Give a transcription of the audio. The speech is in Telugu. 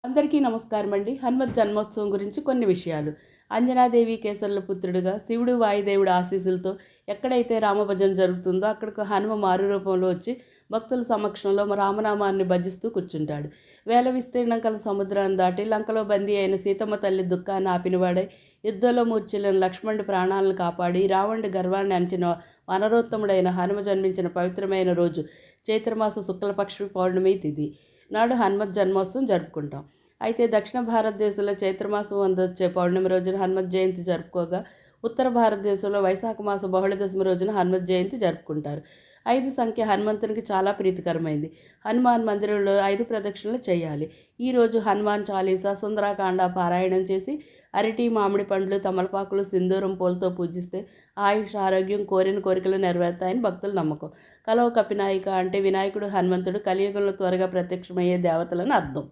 అందరికీ నమస్కారం అండి. హనుమత్ జన్మోత్సవం గురించి కొన్ని విషయాలు. అంజనాదేవి కేసరుల పుత్రుడిగా శివుడు వాయుదేవుడు ఆశీస్సులతో ఎక్కడైతే రామభజన జరుగుతుందో అక్కడికి హనుమ మారు రూపంలో వచ్చి భక్తుల సమక్షంలో రామనామాన్ని భజిస్తూ కూర్చుంటాడు. వేల విస్తీర్ణం కల సముద్రాన్ని దాటి లంకలో బందీ అయిన సీతమ్మ తల్లి దుఃఖాన్ని ఆపినవాడై యుద్ధంలో మూర్ఛిల్లిన లక్ష్మణుడి ప్రాణాలను కాపాడి రావణుడి గర్వాన్ని అంచిన వనరోత్తముడైన హనుమ జన్మించిన పవిత్రమైన రోజు చైత్రమాస శుక్లపక్ష పౌర్ణమి తిథి నాడు హనుమత్ జన్మోత్సవం జరుపుకుంటాం. అయితే దక్షిణ భారతదేశంలో చైత్రమాసం వచ్చే పౌర్ణమి రోజున హనుమత్ జయంతి జరుపుకోగా ఉత్తర భారతదేశంలో వైశాఖ మాస బహుళ దశమి రోజున హనుమత్ జయంతి జరుపుకుంటారు. 5 సంఖ్య హనుమంతునికి చాలా ప్రీతికరమైంది. హనుమాన్ మందిరంలో 5 ప్రదక్షిణలు చేయాలి. ఈరోజు హనుమాన్ చాలీసా, సుందరాకాండ పారాయణం చేసి అరటి, మామిడి పండ్లు, తమలపాకులు, సింధూరం పూలతో పూజిస్తే ఆయుష్, ఆరోగ్యం, కోరిన కోరికలు నెరవేరుతాయని భక్తుల నమ్మకం. కలవ కపినాయిక అంటే వినాయకుడు, హనుమంతుడు కలియుగంలో త్వరగా ప్రత్యక్షమయ్యే దేవతలని అర్థం.